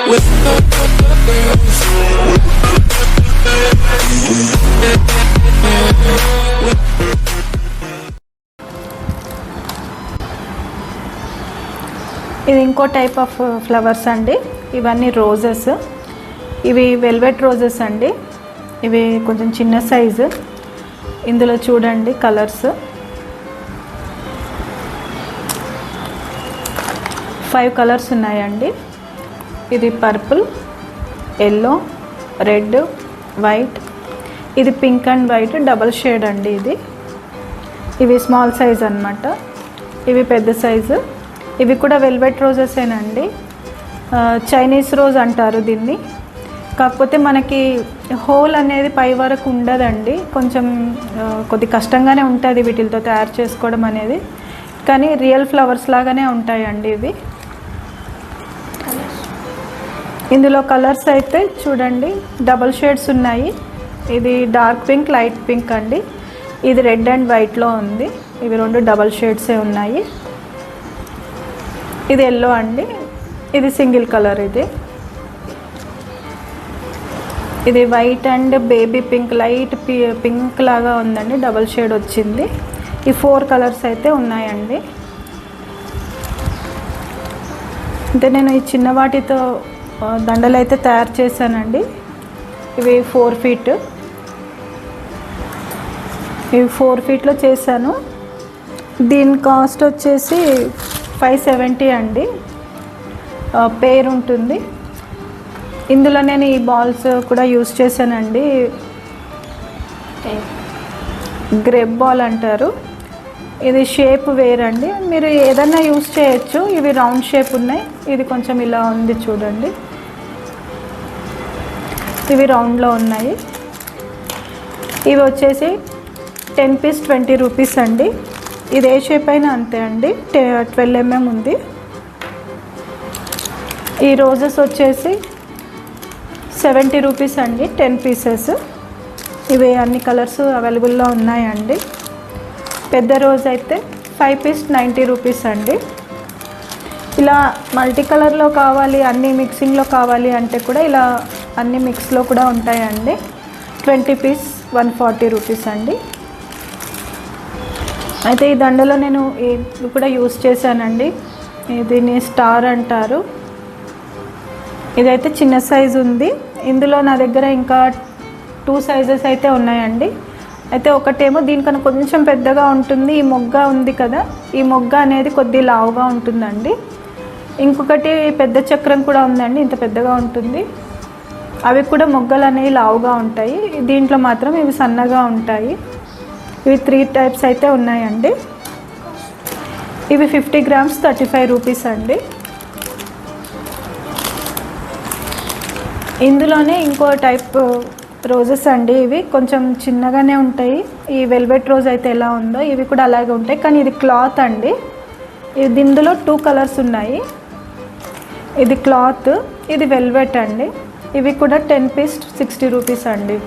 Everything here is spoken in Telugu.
ఇది ఇంకో టైప్ ఆఫ్ ఫ్లవర్స్ అండి. ఇవన్నీ రోజెస్. ఇవి వెల్వెట్ రోజెస్ అండి. ఇవి కొంచెం చిన్న సైజు. ఇందులో చూడండి కలర్స్ 5 కలర్స్ ఉన్నాయండి. ఇది పర్పుల్, ఎల్లో, రెడ్, వైట్. ఇది pink and white double shade అండి. ఇవి స్మాల్ సైజ్ అన్నమాట. ఇవి పెద్ద సైజు. ఇవి కూడా వెల్వెట్ రోజెసేనండి. చైనీస్ రోజ్ అంటారు దీన్ని. కాకపోతే మనకి హోల్ అనేది పై వరకు ఉండదండి. కొంచెం కొద్ది కష్టంగానే ఉంటుంది వీటితో తయారు చేసుకోవడం అనేది. కానీ రియల్ ఫ్లవర్స్ లాగానే ఉంటాయండి ఇవి. ఇందులో కలర్స్ అయితే చూడండి డబల్ షేడ్స్ ఉన్నాయి. ఇది డార్క్ పింక్, లైట్ పింక్ అండి. ఇది రెడ్ అండ్ వైట్లో ఉంది. ఇవి 2 డబల్ షేడ్సే ఉన్నాయి. ఇది ఎల్లో అండి. ఇది సింగిల్ కలర్. ఇది white and baby pink, light pink లాగా ఉందండి. డబల్ షేడ్ వచ్చింది. ఈ 4 కలర్స్ అయితే ఉన్నాయండి. అంటే నేను ఈ చిన్న వాటితో దండలు అయితే తయారు చేశానండి. ఇవి 4 ఫీట్. ఇవి 4 ఫీట్లో చేశాను. దీని కాస్ట్ వచ్చేసి 570 అండి. పేరు ఉంటుంది. ఇందులో నేను ఈ బాల్స్ కూడా యూస్ చేశానండి. గ్రేప్ బాల్ అంటారు. ఇది షేప్ వేరండి. మీరు ఏదైనా యూస్ చేయొచ్చు. ఇవి రౌండ్ షేప్ ఉన్నాయి. ఇది కొంచెం ఇలా ఉంది చూడండి. ఇవి రౌండ్లో ఉన్నాయి. ఇవి వచ్చేసి 10 పీస్ 20 రూపీస్ అండి. ఇది ఏ షేప్ అయినా అంతే అండి. 12 mm ఉంది. ఈ రోజెస్ వచ్చేసి 70 రూపీస్ అండి. 10 పీసెస్. ఇవి అన్ని కలర్స్ అవైలబుల్లో ఉన్నాయండి. పెద్ద రోజ్ అయితే 5 పీస్ 90 రూపీస్ అండి. ఇలా మల్టీ కలర్లో కావాలి, అన్ని మిక్సింగ్లో కావాలి అంటే కూడా ఇలా అన్ని మిక్స్లో కూడా ఉంటాయండి. 20 పీస్ 140 రూపీస్ అండి. అయితే ఈ దండలో నేను ఇది కూడా యూస్ చేశానండి. దీన్ని స్టార్ అంటారు. ఇదైతే చిన్న సైజు ఉంది. ఇందులో నా దగ్గర ఇంకా 2 సైజెస్ అయితే ఉన్నాయండి. అయితే ఒకటేమో దీనికన్నా కొంచెం పెద్దగా ఉంటుంది. ఈ మొగ్గ ఉంది కదా, ఈ మొగ్గ అనేది కొద్ది లావుగా ఉంటుందండి. ఇంకొకటి పెద్ద చక్రం కూడా ఉందండి. ఇంత పెద్దగా ఉంటుంది. అవి కూడా మొగ్గలు అనేవి లావుగా ఉంటాయి. దీంట్లో మాత్రం ఇవి సన్నగా ఉంటాయి. ఇవి 3 టైప్స్ అయితే ఉన్నాయండి. ఇవి 50 గ్రామ్స్ 35 రూపీస్ అండి. ఇందులోనే ఇంకో టైప్ రోజెస్ అండి. ఇవి కొంచెం చిన్నగానే ఉంటాయి. ఈ వెల్వెట్ రోజ్ అయితే ఎలా ఉందో ఇవి కూడా అలాగే ఉంటాయి. కానీ ఇది క్లాత్ అండి. ఇది ఇందులో 2 కలర్స్ ఉన్నాయి. ఇది క్లాత్, ఇది వెల్వెట్ అండి. ఇవి కూడా 10 పీస్ 60 రూపీస్ అండి.